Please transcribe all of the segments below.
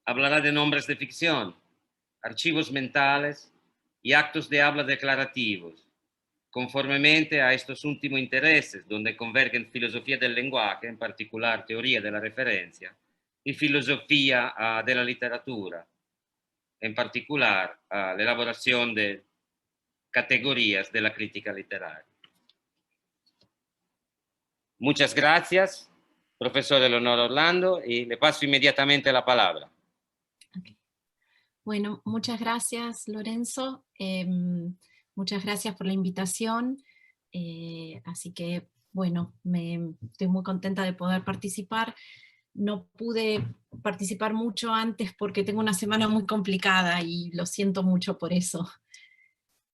hablará de nombres de ficción, archivos mentales y actos de habla declarativos, conformemente a estos últimos intereses, donde convergen filosofía del lenguaje, en particular teoría de la referencia, y filosofía de la literatura, en particular la elaboración de categorías de la crítica literaria. Muchas gracias, profesor Eleonora Orlando, y le paso inmediatamente la palabra. Okay. Bueno, muchas gracias, Lorenzo. Muchas gracias por la invitación. Así que, bueno, estoy muy contenta de poder participar. No pude participar mucho antes porque tengo una semana muy complicada y lo siento mucho por eso.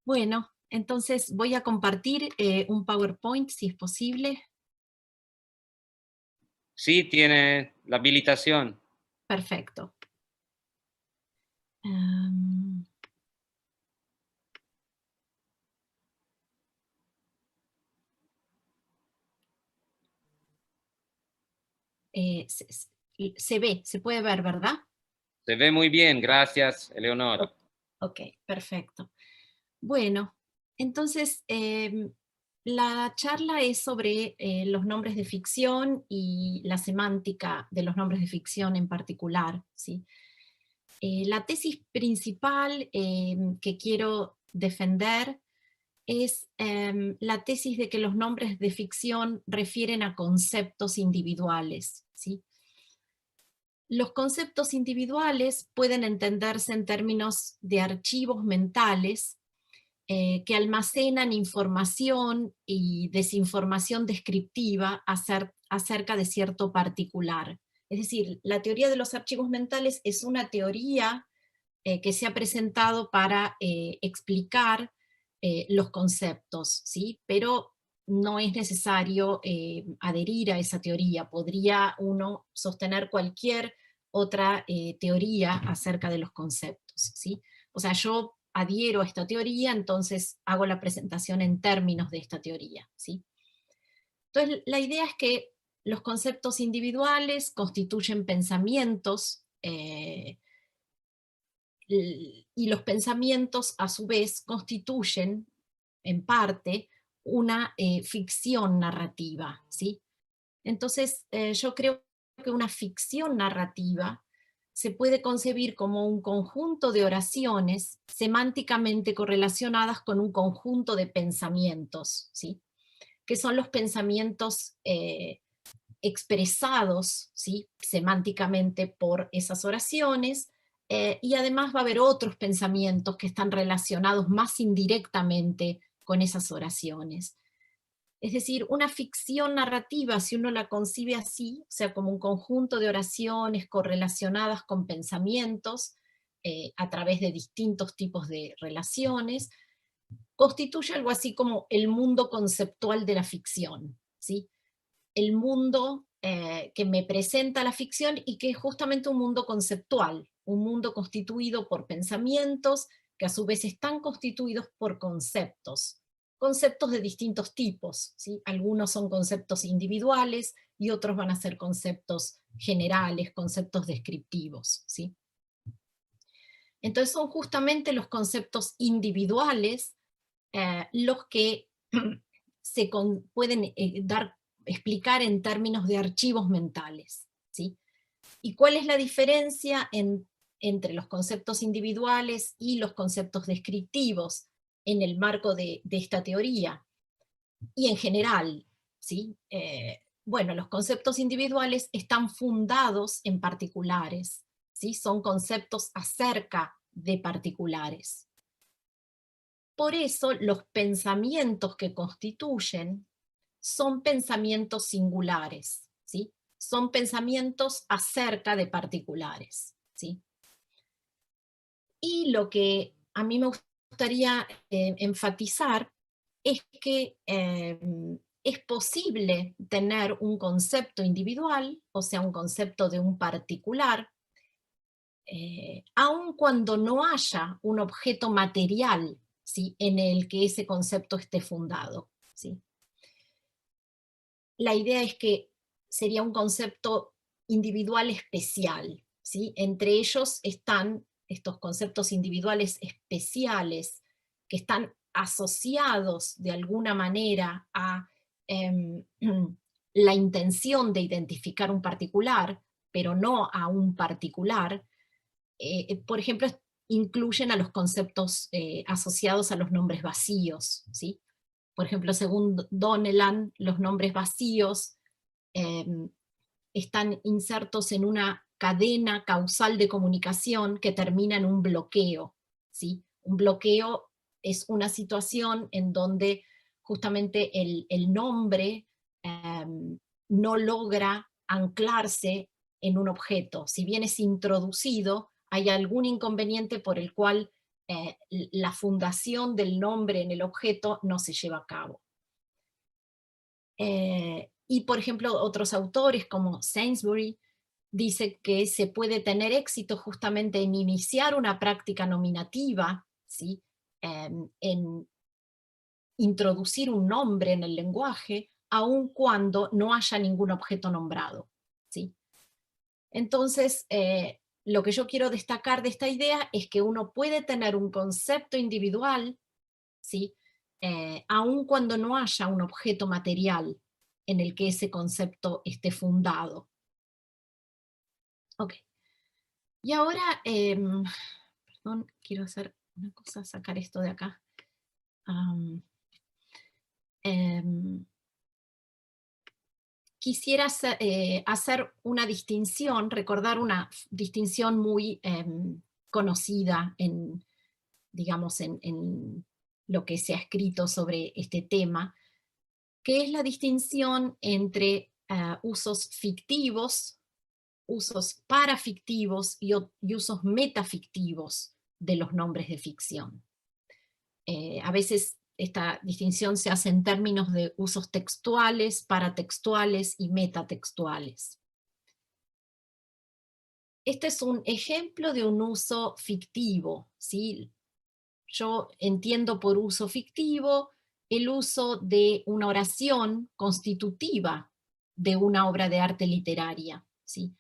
Bueno, entonces voy a compartir un PowerPoint, si es posible. Sí, tiene la habilitación. Perfecto. Um, se ve, se puede ver, ¿verdad? Se ve muy bien, gracias, Eleonora. Ok, perfecto. Bueno, entonces la charla es sobre los nombres de ficción y la semántica de los nombres de ficción en particular, ¿sí? La tesis principal que quiero defender es la tesis de que los nombres de ficción refieren a conceptos individuales, ¿sí? Los conceptos individuales pueden entenderse en términos de archivos mentales que almacenan información y desinformación descriptiva acerca de cierto particular. Es decir, la teoría de los archivos mentales es una teoría que se ha presentado para explicar los conceptos, ¿sí? Pero no es necesario adherir a esa teoría. Podría uno sostener cualquier otra teoría acerca de los conceptos, ¿sí? O sea, yo adhiero a esta teoría, entonces hago la presentación en términos de esta teoría, ¿sí? Entonces, la idea es que los conceptos individuales constituyen pensamientos, y los pensamientos a su vez constituyen en parte una ficción narrativa, ¿sí? Entonces yo creo que una ficción narrativa se puede concebir como un conjunto de oraciones semánticamente correlacionadas con un conjunto de pensamientos, ¿sí? Que son los pensamientos expresados, ¿sí? Semánticamente por esas oraciones, y además va a haber otros pensamientos que están relacionados más indirectamente con esas oraciones. Es decir, una ficción narrativa, si uno la concibe así, o sea, como un conjunto de oraciones correlacionadas con pensamientos, a través de distintos tipos de relaciones, constituye algo así como el mundo conceptual de la ficción, ¿sí? El mundo que me presenta la ficción y que es justamente un mundo conceptual, un mundo constituido por pensamientos que a su vez están constituidos por conceptos, conceptos de distintos tipos, ¿sí? Algunos son conceptos individuales y otros van a ser conceptos generales, conceptos descriptivos, ¿sí? Entonces son justamente los conceptos individuales los que pueden explicar en términos de archivos mentales, ¿sí? ¿Y cuál es la diferencia entre los conceptos individuales y los conceptos descriptivos en el marco de esta teoría? Y en general, ¿sí? Bueno, los conceptos individuales están fundados en particulares, ¿sí? Son conceptos acerca de particulares. Por eso los pensamientos que constituyen son pensamientos singulares, ¿sí? Son pensamientos acerca de particulares, ¿sí? Y lo que a mí me gustaría enfatizar es que es posible tener un concepto individual, o sea, un concepto de un particular, aun cuando no haya un objeto material, ¿sí? En el que ese concepto esté fundado, ¿sí? La idea es que sería un concepto individual especial, ¿sí? Entre ellos están estos conceptos individuales especiales que están asociados de alguna manera a em, la intención de identificar un particular, pero no a un particular. Por ejemplo, incluyen a los conceptos asociados a los nombres vacíos, ¿sí? Por ejemplo, según Donnellan, los nombres vacíos están insertos en una cadena causal de comunicación que termina en un bloqueo, ¿sí? Un bloqueo es una situación en donde justamente el nombre no logra anclarse en un objeto. Si bien es introducido, hay algún inconveniente por el cual la fundación del nombre en el objeto no se lleva a cabo. Y por ejemplo, otros autores como Sainsbury dice que se puede tener éxito justamente en iniciar una práctica nominativa, ¿sí? En introducir un nombre en el lenguaje, aun cuando no haya ningún objeto nombrado, ¿sí? Entonces, lo que yo quiero destacar de esta idea es que uno puede tener un concepto individual, ¿sí? Aun cuando no haya un objeto material en el que ese concepto esté fundado. Ok. Y ahora, perdón, quiero hacer una cosa, sacar esto de acá. Em, Quisiera hacer una distinción, recordar una distinción muy conocida en, digamos, en lo que se ha escrito sobre este tema, que es la distinción entre usos fictivos, usos parafictivos y usos metafictivos de los nombres de ficción. A veces esta distinción se hace en términos de usos textuales, paratextuales y metatextuales. Este es un ejemplo de un uso fictivo, ¿sí? Yo entiendo por uso fictivo el uso de una oración constitutiva de una obra de arte literaria, ¿sí?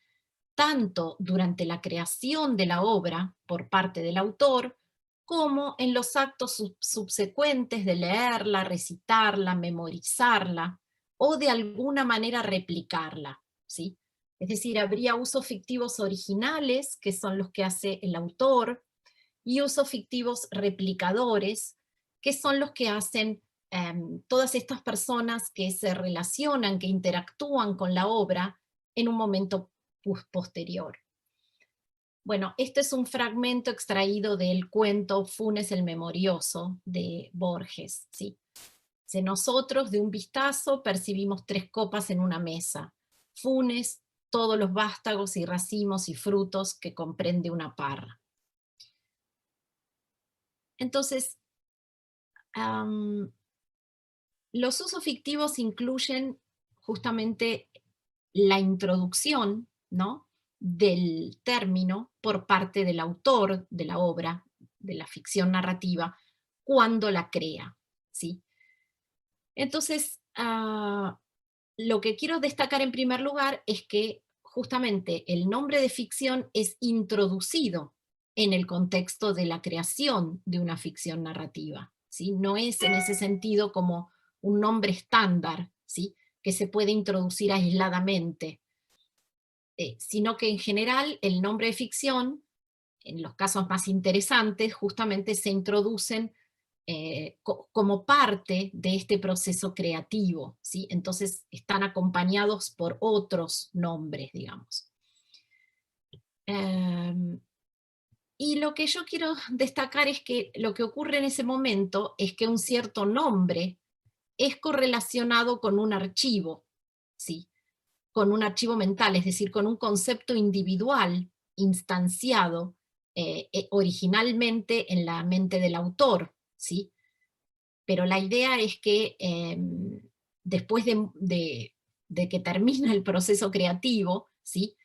Tanto durante la creación de la obra por parte del autor, como en los actos subsecuentes de leerla, recitarla, memorizarla, o de alguna manera replicarla, ¿sí? Es decir, habría usos fictivos originales, que son los que hace el autor, y usos fictivos replicadores, que son los que hacen todas estas personas que se relacionan, que interactúan con la obra en un momento posterior. Bueno, este es un fragmento extraído del cuento Funes el Memorioso de Borges, ¿sí? Si nosotros de un vistazo percibimos 3 copas en una mesa. Funes, todos los vástagos y racimos y frutos que comprende una parra. Entonces, los usos fictivos incluyen justamente la introducción, ¿no?, del término por parte del autor de la obra, de la ficción narrativa, cuando la crea, ¿sí? Entonces, lo que quiero destacar en primer lugar es que justamente el nombre de ficción es introducido en el contexto de la creación de una ficción narrativa, ¿sí? No es en ese sentido como un nombre estándar, ¿sí?, que se puede introducir aisladamente, sino que en general el nombre de ficción, en los casos más interesantes, justamente se introducen como parte de este proceso creativo, ¿sí? Entonces están acompañados por otros nombres, digamos. Y lo que yo quiero destacar es que lo que ocurre en ese momento es que un cierto nombre es correlacionado con un archivo, ¿sí?, con un archivo mental, es decir, con un concepto individual instanciado originalmente en la mente del autor, ¿sí? Pero la idea es que después de que termina el proceso creativo, ¿sí?,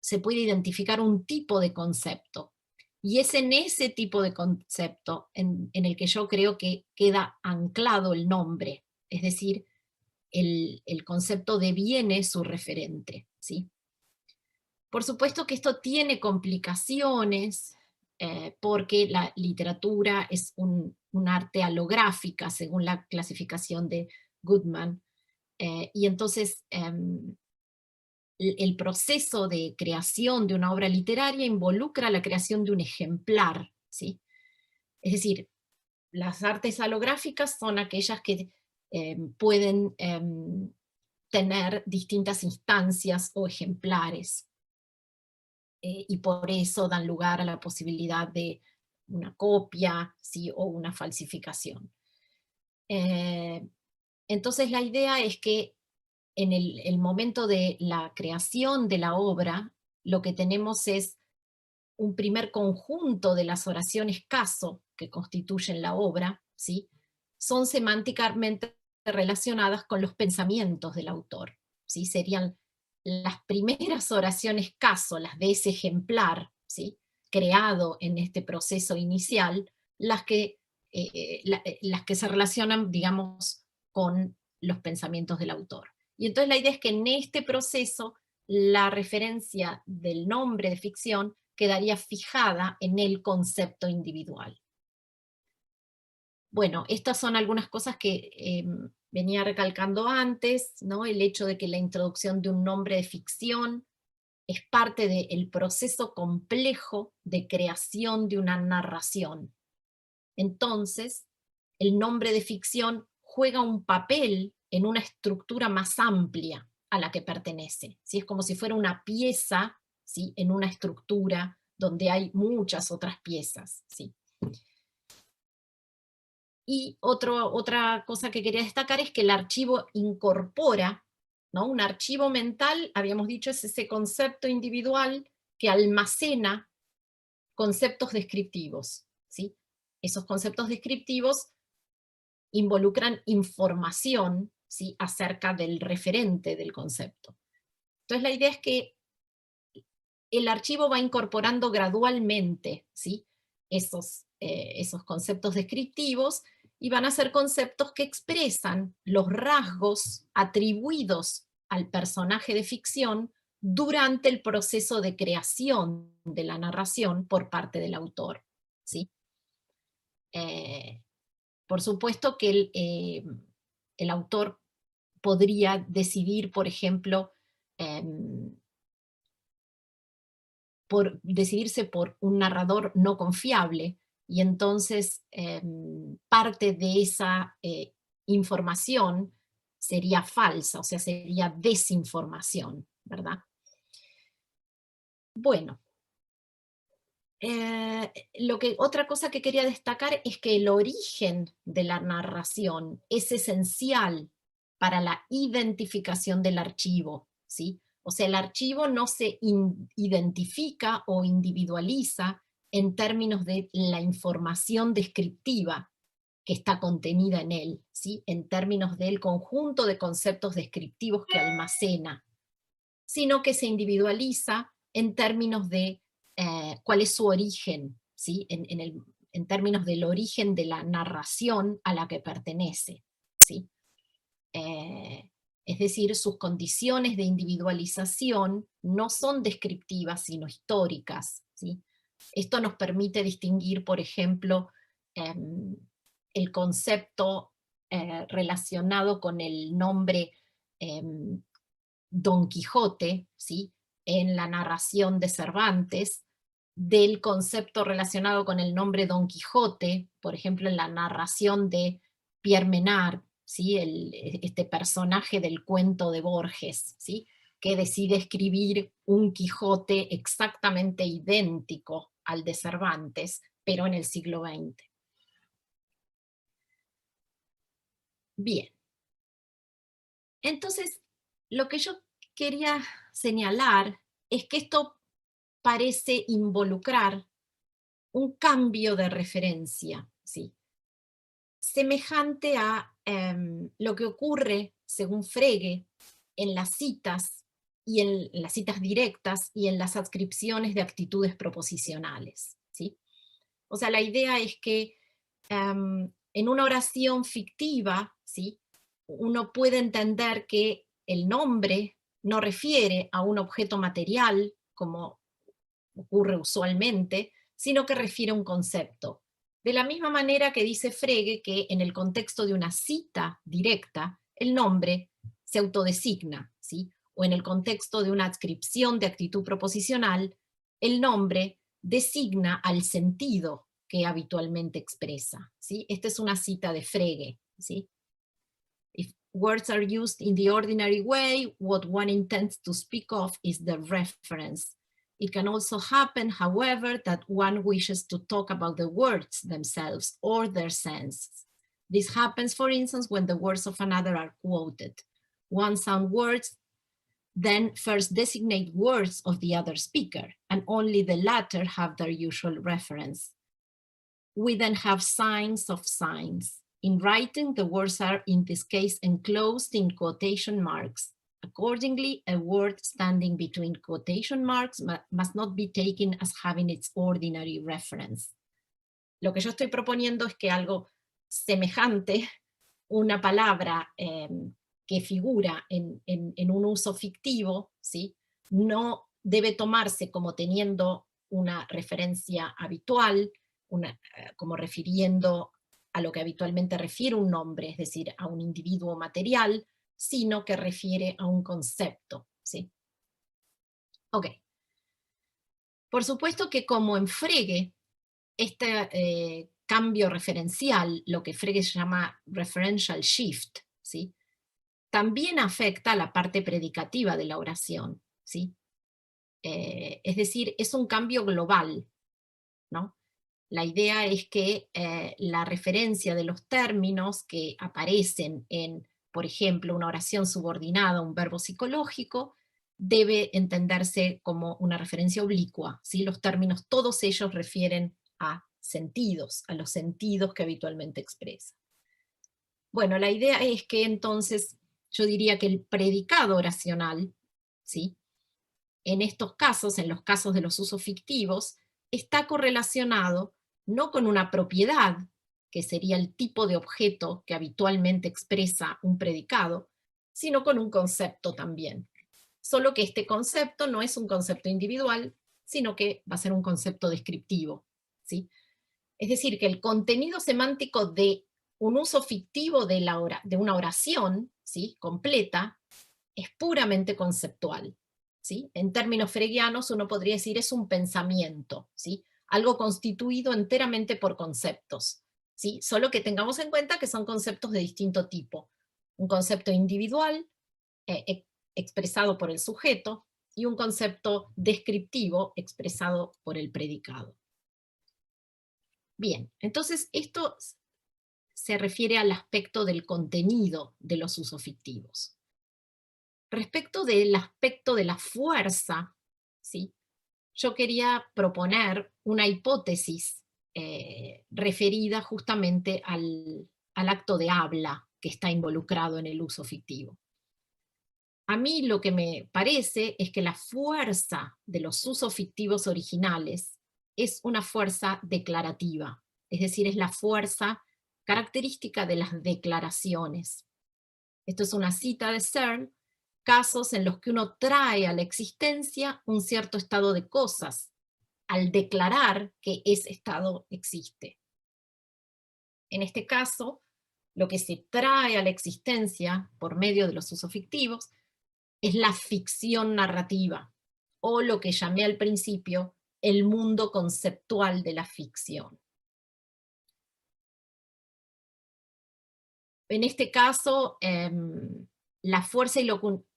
se puede identificar un tipo de concepto. Y es en ese tipo de concepto en el que yo creo que queda anclado el nombre, es decir, el concepto deviene su referente, ¿sí? Por supuesto que esto tiene complicaciones, porque la literatura es un arte alográfica, según la clasificación de Goodman, y entonces el proceso de creación de una obra literaria involucra la creación de un ejemplar, ¿sí? Es decir, las artes alográficas son aquellas que pueden tener distintas instancias o ejemplares, y por eso dan lugar a la posibilidad de una copia, ¿sí? O una falsificación. Eh, entonces la idea es que en el momento de la creación de la obra, lo que tenemos es un primer conjunto de las oraciones caso que constituyen la obra, ¿sí? Son semánticamente relacionadas con los pensamientos del autor, ¿sí? Serían las primeras oraciones caso, las de ese ejemplar, ¿sí? Creado en este proceso inicial, las que se relacionan, digamos, con los pensamientos del autor. Y entonces la idea es que en este proceso la referencia del nombre de ficción quedaría fijada en el concepto individual. Bueno, estas son algunas cosas que venía recalcando antes, ¿no? El hecho de que la introducción de un nombre de ficción es parte del proceso complejo de creación de una narración. Entonces, el nombre de ficción juega un papel en una estructura más amplia a la que pertenece, ¿sí? Es como si fuera una pieza, ¿sí? En una estructura donde hay muchas otras piezas, ¿sí? Y otra cosa que quería destacar es que el archivo incorpora, ¿no? Un archivo mental, habíamos dicho, es ese concepto individual que almacena conceptos descriptivos, ¿sí? Esos conceptos descriptivos involucran información, ¿sí? Acerca del referente del concepto. Entonces la idea es que el archivo va incorporando gradualmente, ¿sí? Esos conceptos descriptivos, y van a ser conceptos que expresan los rasgos atribuidos al personaje de ficción durante el proceso de creación de la narración por parte del autor, ¿sí? Por supuesto que el autor podría decidir, por ejemplo, decidirse por un narrador no confiable, y entonces parte de esa información sería falsa, o sea, sería desinformación, ¿verdad? Bueno, otra cosa que quería destacar es que el origen de la narración es esencial para la identificación del archivo, ¿sí? O sea, el archivo no se identifica o individualiza en términos de la información descriptiva que está contenida en él, ¿sí? En términos del conjunto de conceptos descriptivos que almacena, sino que se individualiza en términos de cuál es su origen, ¿sí? En términos del origen de la narración a la que pertenece, ¿sí? Es decir, sus condiciones de individualización no son descriptivas, sino históricas, ¿sí? Esto nos permite distinguir, por ejemplo, el concepto relacionado con el nombre Don Quijote, ¿sí? En la narración de Cervantes, del concepto relacionado con el nombre Don Quijote, por ejemplo, en la narración de Pierre Menard, ¿sí? Este personaje del cuento de Borges, ¿sí? Que decide escribir un Quijote exactamente idéntico al de Cervantes, pero en el siglo XX. Bien. Entonces, lo que yo quería señalar es que esto parece involucrar un cambio de referencia, ¿sí? Semejante a lo que ocurre, según Frege, en las citas, y en las citas directas y en las adscripciones de actitudes proposicionales, ¿sí? O sea, la idea es que en una oración fictiva, ¿sí? Uno puede entender que el nombre no refiere a un objeto material, como ocurre usualmente, sino que refiere a un concepto. De la misma manera que dice Frege que en el contexto de una cita directa, el nombre se autodesigna, ¿sí? O en el contexto de una adscripción de actitud proposicional, el nombre designa al sentido que habitualmente expresa, ¿sí? Esta es una cita de Frege, ¿sí? If words are used in the ordinary way, what one intends to speak of is the reference. It can also happen, however, that one wishes to talk about the words themselves or their sense. This happens, for instance, when the words of another are quoted. One sound words then first designate words of the other speaker, and only the latter have their usual reference. We then have signs of signs. In writing, the words are in this case enclosed in quotation marks. Accordingly, a word standing between quotation marks must not be taken as having its ordinary reference. Lo que yo estoy proponiendo es que algo semejante, una palabra que figura en un uso fictivo, ¿sí? No debe tomarse como teniendo una referencia habitual, como refiriendo a lo que habitualmente refiere un nombre, es decir, a un individuo material, sino que refiere a un concepto, ¿sí? Ok. Por supuesto que como en Frege, este cambio referencial, lo que Frege llama referential shift, ¿sí? También afecta a la parte predicativa de la oración, ¿sí? Es decir, es un cambio global, ¿no? La idea es que la referencia de los términos que aparecen en, por ejemplo, una oración subordinada a un verbo psicológico, debe entenderse como una referencia oblicua, ¿sí? Los términos, todos ellos refieren a sentidos, a los sentidos que habitualmente expresa. Bueno, la idea es que entonces yo diría que el predicado oracional, ¿sí? En estos casos, en los casos de los usos fictivos, está correlacionado no con una propiedad, que sería el tipo de objeto que habitualmente expresa un predicado, sino con un concepto también. Solo que este concepto no es un concepto individual, sino que va a ser un concepto descriptivo, ¿sí? Es decir, que el contenido semántico de un uso fictivo de una oración, ¿sí? Completa, es puramente conceptual, ¿sí? En términos fregianos uno podría decir es un pensamiento, ¿sí? Algo constituido enteramente por conceptos, ¿sí? Solo que tengamos en cuenta que son conceptos de distinto tipo. Un concepto individual, expresado por el sujeto, y un concepto descriptivo expresado por el predicado. Bien, entonces esto se refiere al aspecto del contenido de los usos fictivos. Respecto del aspecto de la fuerza, ¿sí? Yo quería proponer una hipótesis referida justamente al acto de habla que está involucrado en el uso fictivo. A mí lo que me parece es que la fuerza de los usos fictivos originales es una fuerza declarativa, es decir, es la fuerza característica de las declaraciones. Esto es una cita de Searle, casos en los que uno trae a la existencia un cierto estado de cosas, al declarar que ese estado existe. En este caso, lo que se trae a la existencia por medio de los usos fictivos es la ficción narrativa, o lo que llamé al principio el mundo conceptual de la ficción. En este caso, la fuerza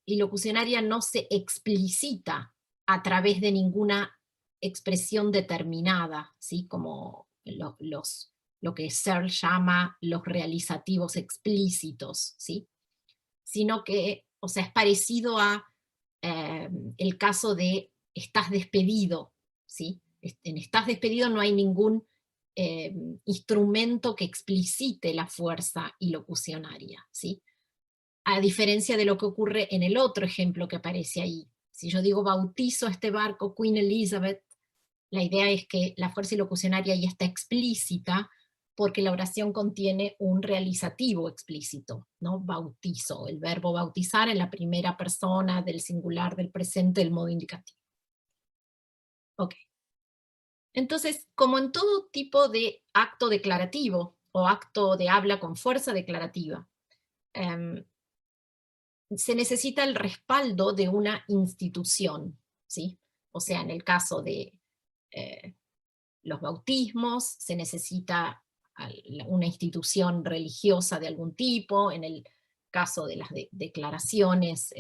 ilocucionaria no se explicita a través de ninguna expresión determinada, ¿sí? Como lo que Searle llama los realizativos explícitos, ¿sí? Sino que, o sea, es parecido a el caso de estás despedido, ¿sí? En estás despedido no hay ningún instrumento que explicite la fuerza ilocucionaria, ¿sí? A diferencia de lo que ocurre en el otro ejemplo que aparece ahí. Si yo digo bautizo este barco Queen Elizabeth, la idea es que la fuerza ilocucionaria ya está explícita porque la oración contiene un realizativo explícito, ¿no? Bautizo, el verbo bautizar en la primera persona del singular del presente del modo indicativo. Ok. Entonces, como en todo tipo de acto declarativo o acto de habla con fuerza declarativa, em, se necesita el respaldo de una institución, ¿sí? O sea, en el caso de eh, los bautismos, se necesita una institución religiosa de algún tipo, en el caso de las declaraciones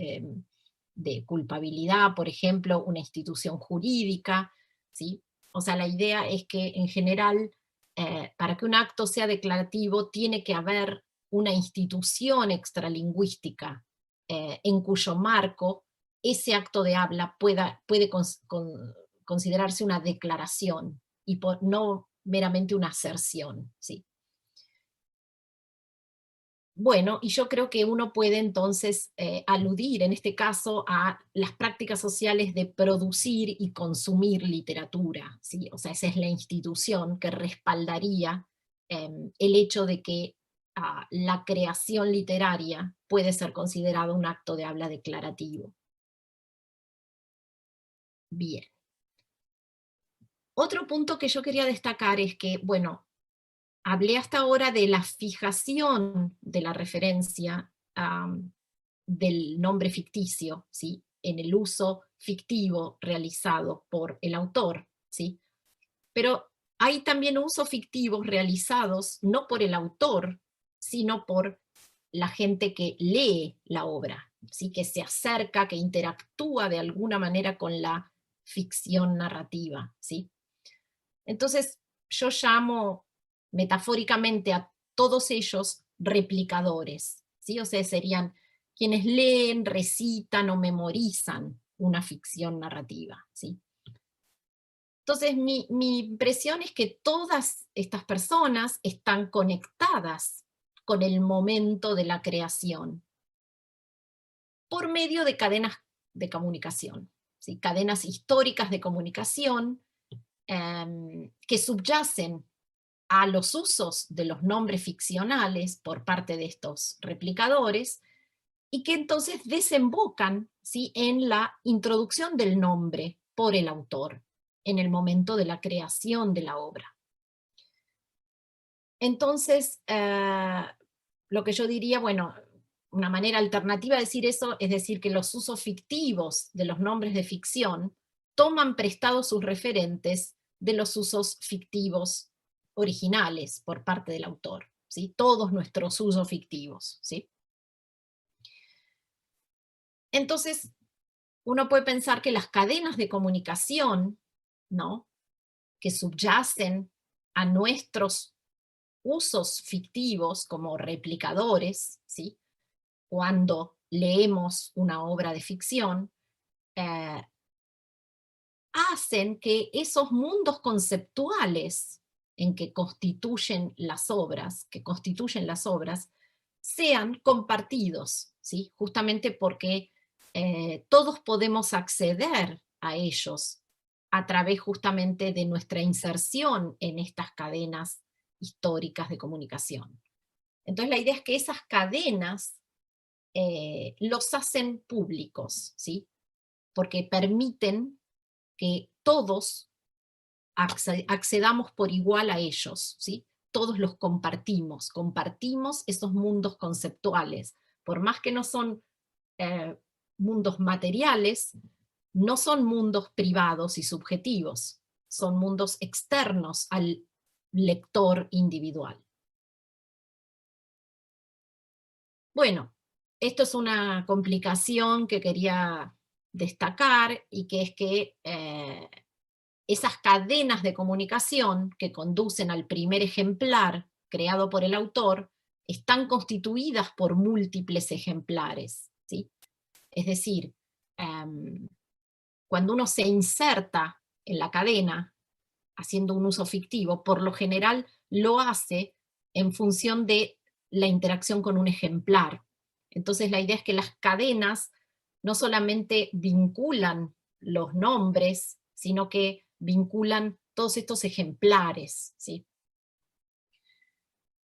de culpabilidad, por ejemplo, una institución jurídica, ¿sí? O sea, la idea es que en general, para que un acto sea declarativo, tiene que haber una institución extralingüística en cuyo marco ese acto de habla puede considerarse una declaración y no meramente una aserción, ¿sí? Bueno, y yo creo que uno puede entonces aludir en este caso a las prácticas sociales de producir y consumir literatura, ¿sí? O sea, esa es la institución que respaldaría el hecho de que la creación literaria puede ser considerado un acto de habla declarativo. Bien. Otro punto que yo quería destacar es que, bueno, hablé hasta ahora de la fijación de la referencia del nombre ficticio, ¿sí? En el uso fictivo realizado por el autor, ¿sí? Pero hay también usos fictivos realizados no por el autor, sino por la gente que lee la obra, ¿sí? Que se acerca, que interactúa de alguna manera con la ficción narrativa, ¿sí? Entonces, yo llamo metafóricamente a todos ellos replicadores, ¿sí? O sea, serían quienes leen, recitan o memorizan una ficción narrativa, ¿sí? Entonces, mi impresión es que todas estas personas están conectadas con el momento de la creación por medio de cadenas de comunicación, ¿sí? Cadenas históricas de comunicación que subyacen a los usos de los nombres ficcionales por parte de estos replicadores y que entonces desembocan, ¿sí?, en la introducción del nombre por el autor en el momento de la creación de la obra. Entonces, lo que yo diría, bueno, una manera alternativa de decir eso es decir que los usos fictivos de los nombres de ficción toman prestados sus referentes de los usos fictivos originales por parte del autor, ¿sí? Todos nuestros usos fictivos, ¿sí? Entonces, uno puede pensar que las cadenas de comunicación, ¿no?, que subyacen a nuestros usos fictivos como replicadores, ¿sí?, cuando leemos una obra de ficción, eh, hacen que esos mundos conceptuales en que constituyen las obras, sean compartidos, ¿sí? Justamente porque todos podemos acceder a ellos a través justamente de nuestra inserción en estas cadenas históricas de comunicación. Entonces la idea es que esas cadenas los hacen públicos, ¿sí? Porque permiten que todos accedamos por igual a ellos, ¿sí? Todos los compartimos esos mundos conceptuales. Por más que no son eh, mundos materiales, no son mundos privados y subjetivos, son mundos externos al lector individual. Bueno, esto es una complicación que quería destacar y que es que esas cadenas de comunicación que conducen al primer ejemplar creado por el autor están constituidas por múltiples ejemplares, ¿sí? Es decir, cuando uno se inserta en la cadena haciendo un uso fictivo, por lo general lo hace en función de la interacción con un ejemplar. Entonces la idea es que las cadenas no solamente vinculan los nombres, sino que vinculan todos estos ejemplares, ¿sí?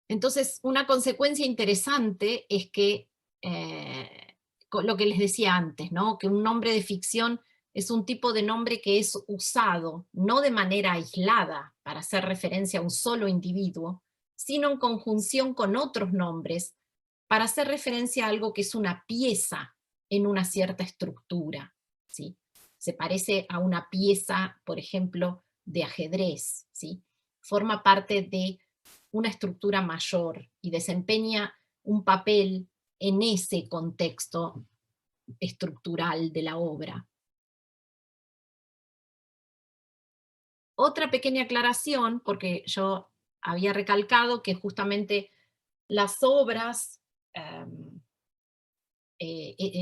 Entonces, una consecuencia interesante es que, lo que les decía antes, ¿no?, que un nombre de ficción es un tipo de nombre que es usado no de manera aislada para hacer referencia a un solo individuo, sino en conjunción con otros nombres para hacer referencia a algo que es una pieza en una cierta estructura, ¿sí? Se parece a una pieza, por ejemplo, de ajedrez, ¿sí? Forma parte de una estructura mayor y desempeña un papel en ese contexto estructural de la obra. Otra pequeña aclaración, porque yo había recalcado que justamente las obras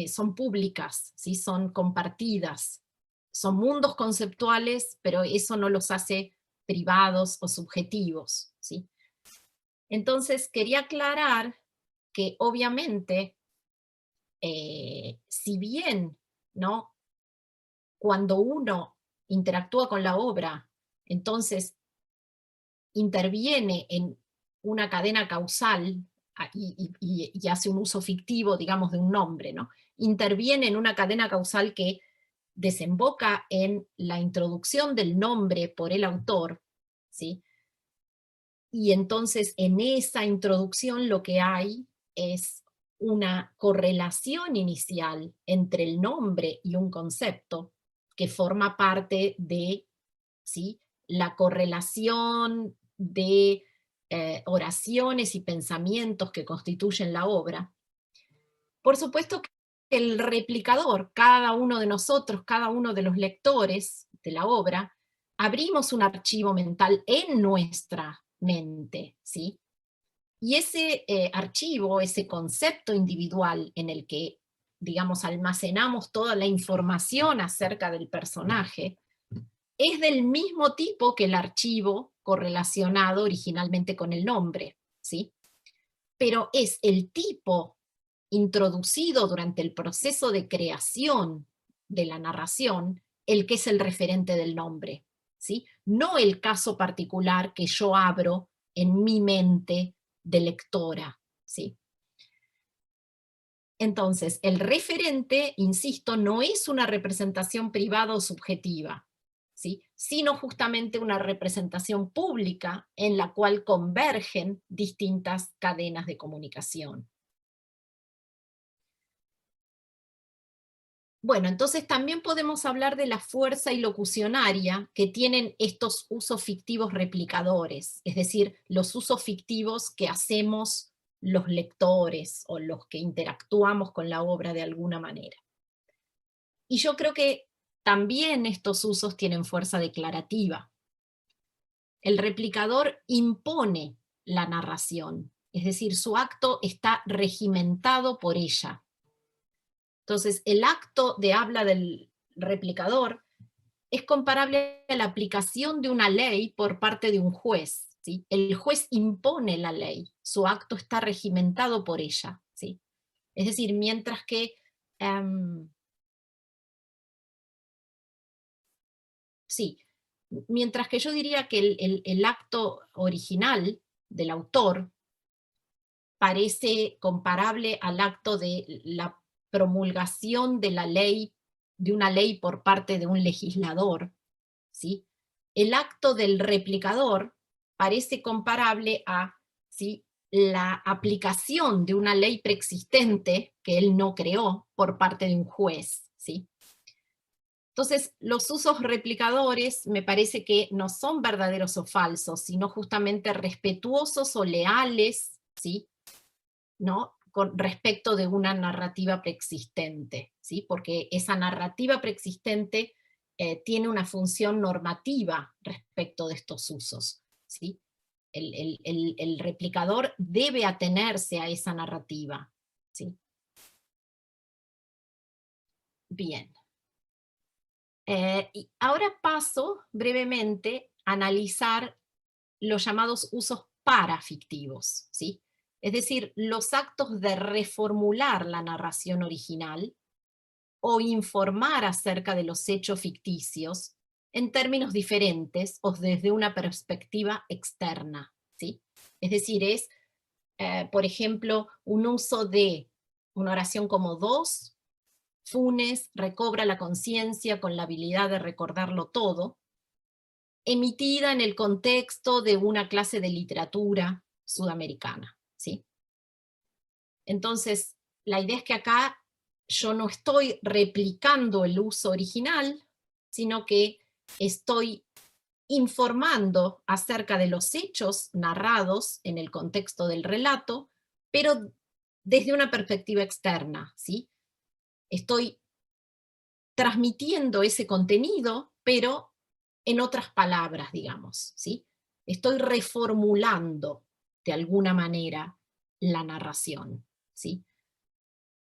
son públicas, ¿sí? Son compartidas, son mundos conceptuales, pero eso no los hace privados o subjetivos, ¿sí? Entonces quería aclarar que obviamente, si bien, ¿no?, cuando uno interactúa con la obra, entonces interviene en una cadena causal y hace un uso fictivo, digamos, de un nombre, ¿no? Interviene en una cadena causal que desemboca en la introducción del nombre por el autor, ¿sí? Y entonces en esa introducción lo que hay es una correlación inicial entre el nombre y un concepto que forma parte de, ¿sí?, la correlación de oraciones y pensamientos que constituyen la obra. Por supuesto que el replicador, cada uno de nosotros, cada uno de los lectores de la obra, abrimos un archivo mental en nuestra mente, ¿sí? Y ese archivo, ese concepto individual en el que, digamos, almacenamos toda la información acerca del personaje, es del mismo tipo que el archivo correlacionado originalmente con el nombre, ¿sí? Pero es el tipo introducido durante el proceso de creación de la narración el que es el referente del nombre, ¿sí? No el caso particular que yo abro en mi mente de lectora, ¿sí? Entonces, el referente, insisto, no es una representación privada o subjetiva, ¿sí?, sino justamente una representación pública en la cual convergen distintas cadenas de comunicación. Bueno, entonces también podemos hablar de la fuerza ilocucionaria que tienen estos usos fictivos replicadores, es decir, los usos fictivos que hacemos los lectores o los que interactuamos con la obra de alguna manera. Y yo creo que también estos usos tienen fuerza declarativa. El replicador impone la narración, es decir, su acto está regimentado por ella. Entonces, el acto de habla del replicador es comparable a la aplicación de una ley por parte de un juez, ¿sí? El juez impone la ley, su acto está regimentado por ella, ¿sí? Es decir, mientras que sí, mientras que yo diría que el acto original del autor parece comparable al acto de la promulgación de la ley, de una ley por parte de un legislador, ¿sí? El acto del replicador parece comparable a, ¿sí?, la aplicación de una ley preexistente que él no creó por parte de un juez, ¿sí? Entonces, los usos replicadores me parece que no son verdaderos o falsos, sino justamente respetuosos o leales, ¿sí?, ¿no?, con respecto de una narrativa preexistente, ¿sí? Porque esa narrativa preexistente tiene una función normativa respecto de estos usos, ¿sí? El replicador debe atenerse a esa narrativa, ¿sí? Bien. Y ahora paso brevemente a analizar los llamados usos parafictivos, ¿sí? Es decir, los actos de reformular la narración original o informar acerca de los hechos ficticios en términos diferentes o desde una perspectiva externa, ¿sí? Es decir, es, por ejemplo, un uso de una oración como dos Funes recobra la conciencia con la habilidad de recordarlo todo, emitida en el contexto de una clase de literatura sudamericana, ¿sí? Entonces, la idea es que acá yo no estoy replicando el uso original, sino que estoy informando acerca de los hechos narrados en el contexto del relato, pero desde una perspectiva externa, ¿sí? Estoy transmitiendo ese contenido, pero en otras palabras, digamos, ¿sí? Estoy reformulando de alguna manera la narración, ¿sí?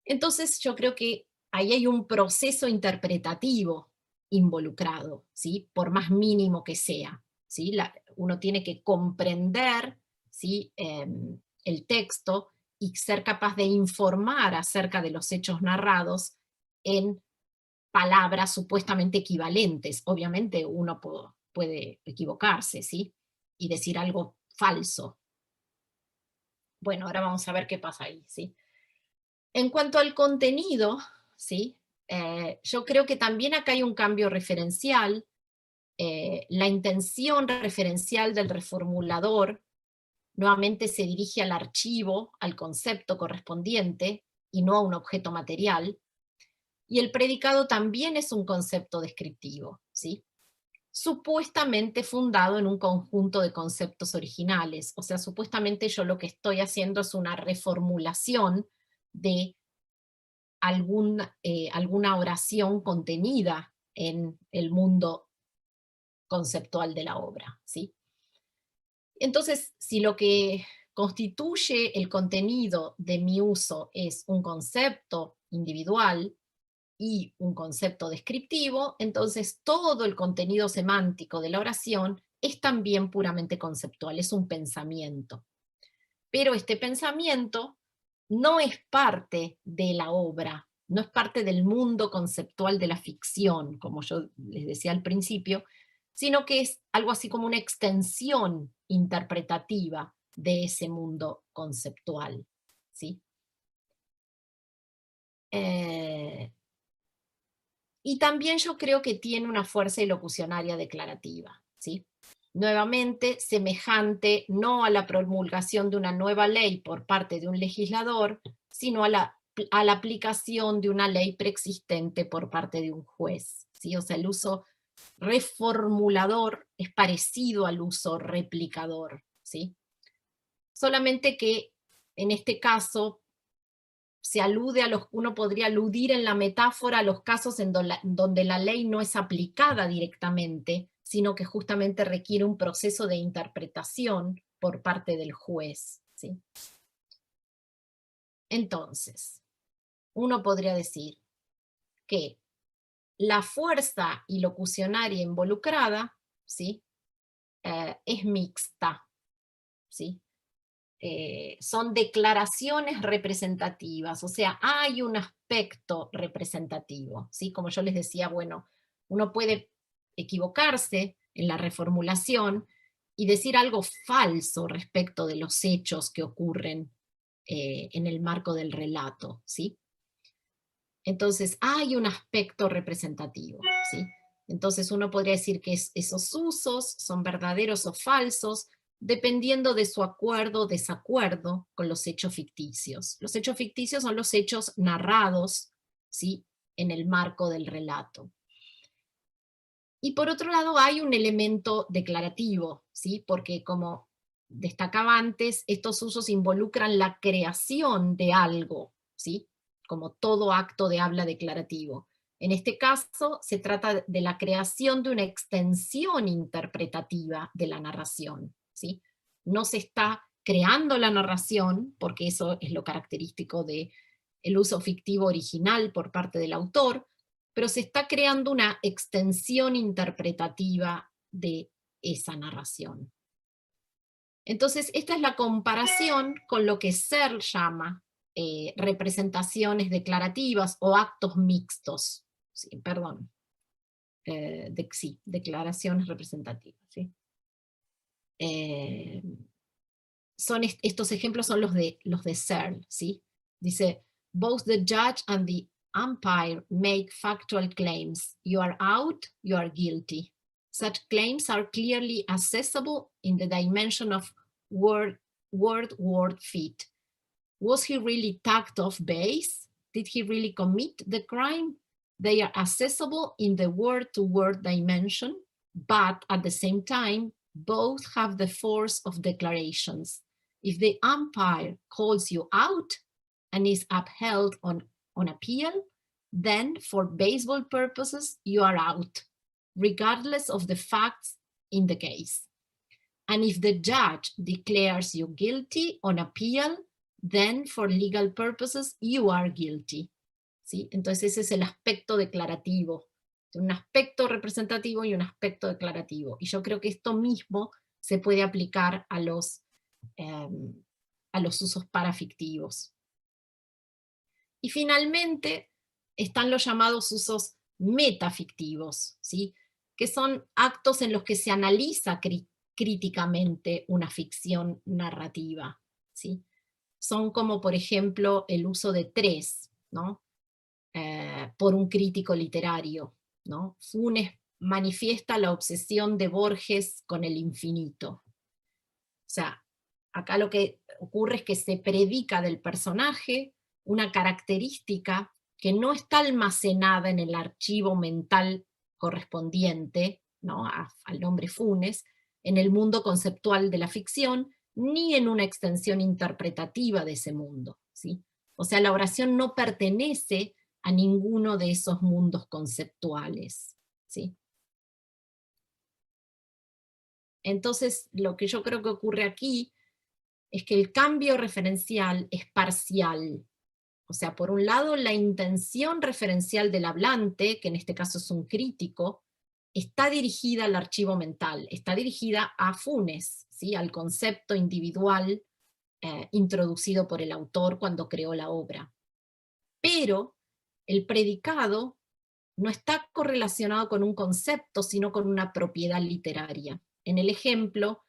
Entonces yo creo que ahí hay un proceso interpretativo involucrado, ¿sí? Por más mínimo que sea, ¿sí? Uno tiene que comprender, ¿sí? El texto y ser capaz de informar acerca de los hechos narrados en palabras supuestamente equivalentes. Obviamente uno puede equivocarse, ¿sí? Y decir algo falso. Bueno, ahora vamos a ver qué pasa ahí, ¿sí? En cuanto al contenido, ¿sí? Yo creo que también acá hay un cambio referencial. La intención referencial del reformulador nuevamente se dirige al archivo, al concepto correspondiente, y no a un objeto material. Y el predicado también es un concepto descriptivo, ¿sí? Supuestamente fundado en un conjunto de conceptos originales. O sea, supuestamente yo lo que estoy haciendo es una reformulación de alguna oración contenida en el mundo conceptual de la obra, ¿sí? Entonces, si lo que constituye el contenido de mi uso es un concepto individual y un concepto descriptivo, entonces todo el contenido semántico de la oración es también puramente conceptual, es un pensamiento. Pero este pensamiento no es parte de la obra, no es parte del mundo conceptual de la ficción, como yo les decía al principio, sino que es algo así como una extensión interpretativa de ese mundo conceptual, ¿sí? Y también yo creo que tiene una fuerza ilocucionaria declarativa, ¿sí? Nuevamente, semejante no a la promulgación de una nueva ley por parte de un legislador, sino a la aplicación de una ley preexistente por parte de un juez, ¿sí? O sea, el uso reformulador es parecido al uso replicador, ¿sí? Solamente que en este caso se alude uno podría aludir en la metáfora a los casos en donde la ley no es aplicada directamente, sino que justamente requiere un proceso de interpretación por parte del juez, ¿sí? Entonces, uno podría decir que la fuerza ilocucionaria involucrada, ¿sí? Es mixta, ¿sí? Son declaraciones representativas, o sea, hay un aspecto representativo, ¿sí? Como yo les decía, bueno, uno puede equivocarse en la reformulación y decir algo falso respecto de los hechos que ocurren en el marco del relato, ¿sí? Entonces, hay un aspecto representativo, ¿sí? Entonces uno podría decir que esos usos son verdaderos o falsos, dependiendo de su acuerdo o desacuerdo con los hechos ficticios. Los hechos ficticios son los hechos narrados, ¿sí? En el marco del relato. Y por otro lado hay un elemento declarativo, ¿sí? Porque como destacaba antes, estos usos involucran la creación de algo, ¿sí? Como todo acto de habla declarativo. En este caso se trata de la creación de una extensión interpretativa de la narración, ¿sí? No se está creando la narración, porque eso es lo característico del uso fictivo original por parte del autor, pero se está creando una extensión interpretativa de esa narración. Entonces, esta es la comparación con lo que Searle llama representaciones declarativas o actos mixtos. Sí, perdón. Sí, declaraciones representativas. ¿Sí? Estos ejemplos son los de Searle. ¿Sí? Dice, both the judge and the umpire make factual claims. You are out, you are guilty. Such claims are clearly accessible in the dimension of word fit. Was he really tucked off base? Did he really commit the crime? They are accessible in the word-to-word dimension, but at the same time, both have the force of declarations. If the umpire calls you out and is upheld on appeal, then for baseball purposes, you are out, regardless of the facts in the case. And if the judge declares you guilty on appeal, then for legal purposes, you are guilty. ¿Sí? Entonces ese es el aspecto declarativo. Un aspecto representativo y un aspecto declarativo. Y yo creo que esto mismo se puede aplicar a los usos parafictivos. Y finalmente están los llamados usos metafictivos, ¿sí? Que son actos en los que se analiza críticamente una ficción narrativa, ¿sí? Son como, por ejemplo, el uso de tres, ¿no? Por un crítico literario, ¿no? Funes manifiesta la obsesión de Borges con el infinito. O sea, acá lo que ocurre es que se predica del personaje una característica que no está almacenada en el archivo mental correspondiente, ¿no? al nombre Funes, en el mundo conceptual de la ficción, ni en una extensión interpretativa de ese mundo, ¿sí? O sea, la oración no pertenece a ninguno de esos mundos conceptuales, ¿sí? Entonces, lo que yo creo que ocurre aquí es que el cambio referencial es parcial. O sea, por un lado, la intención referencial del hablante, que en este caso es un crítico, está dirigida al archivo mental, está dirigida a Funes, ¿sí? Al concepto individual introducido por el autor cuando creó la obra. Pero el predicado no está correlacionado con un concepto, sino con una propiedad literaria. En el ejemplo,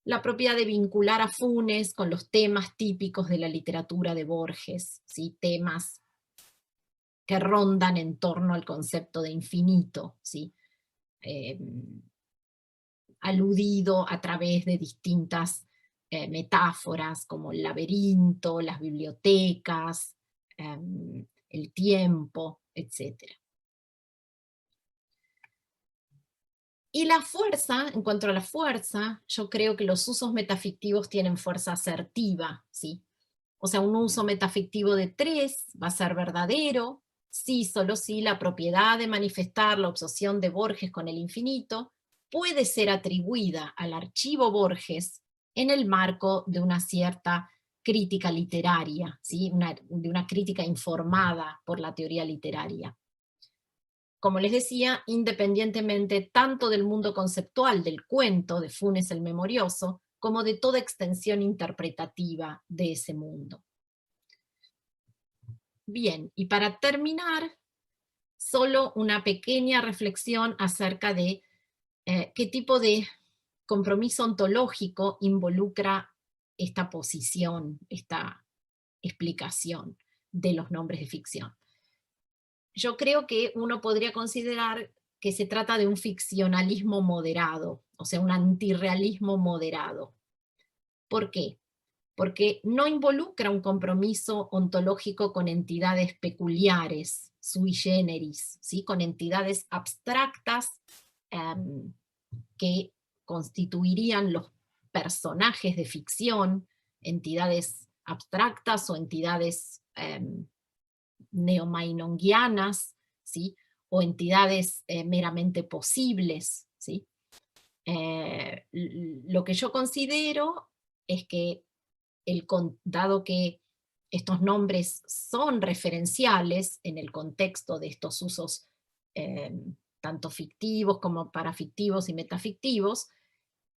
la propiedad de vincular a Funes con los temas típicos de la literatura de Borges, ¿sí? Temas que rondan en torno al concepto de infinito, ¿sí? Aludido a través de distintas metáforas como el laberinto, las bibliotecas, el tiempo, etc. Y la fuerza, en cuanto a la fuerza, yo creo que los usos metafictivos tienen fuerza asertiva, ¿sí? O sea, un uso metafictivo de tres va a ser verdadero, sí, solo si la propiedad de manifestar la obsesión de Borges con el infinito puede ser atribuida al archivo Borges en el marco de una cierta crítica literaria, ¿sí? De una crítica informada por la teoría literaria. Como les decía, independientemente tanto del mundo conceptual del cuento de Funes el Memorioso, como de toda extensión interpretativa de ese mundo. Bien, y para terminar, solo una pequeña reflexión acerca de qué tipo de compromiso ontológico involucra esta posición, esta explicación de los nombres de ficción. Yo creo que uno podría considerar que se trata de un ficcionalismo moderado, o sea, un antirrealismo moderado. ¿Por qué? Porque no involucra un compromiso ontológico con entidades peculiares, sui generis, ¿sí? Con entidades abstractas que constituirían los personajes de ficción, entidades abstractas o entidades neomainonguianas, ¿sí? O entidades meramente posibles, ¿sí? Lo que yo considero es que, dado que estos nombres son referenciales en el contexto de estos usos tanto fictivos como parafictivos y metafictivos,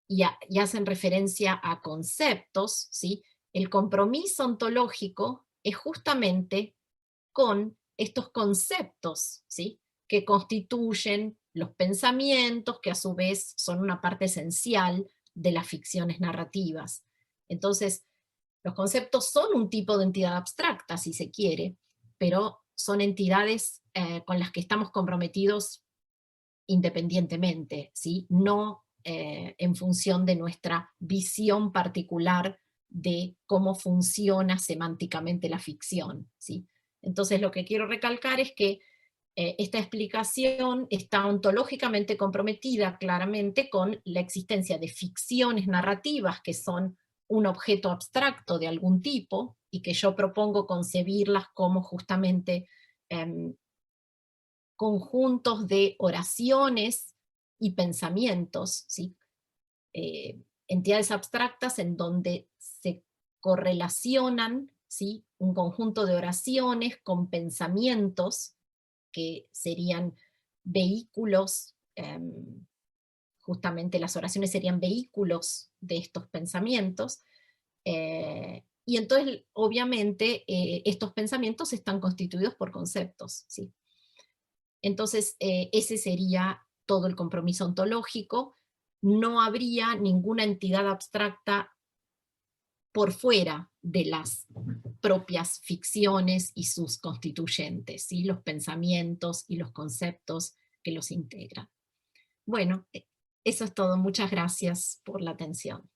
y hacen referencia a conceptos, ¿sí? El compromiso ontológico es justamente con estos conceptos, ¿sí? Que constituyen los pensamientos, que a su vez son una parte esencial de las ficciones narrativas. Entonces, los conceptos son un tipo de entidad abstracta, si se quiere, pero son entidades con las que estamos comprometidos independientemente, ¿sí? No en función de nuestra visión particular de cómo funciona semánticamente la ficción, ¿sí? Entonces lo que quiero recalcar es que esta explicación está ontológicamente comprometida claramente con la existencia de ficciones narrativas que son un objeto abstracto de algún tipo y que yo propongo concebirlas como justamente conjuntos de oraciones y pensamientos, ¿sí? Entidades abstractas en donde se correlacionan, ¿sí? Un conjunto de oraciones con pensamientos que serían vehículos, justamente las oraciones serían vehículos de estos pensamientos, y entonces obviamente estos pensamientos están constituidos por conceptos, ¿sí? Entonces ese sería todo el compromiso ontológico. No habría ninguna entidad abstracta por fuera de las propias ficciones y sus constituyentes, ¿sí? Los pensamientos y los conceptos que los integran. Bueno, eso es todo. Muchas gracias por la atención.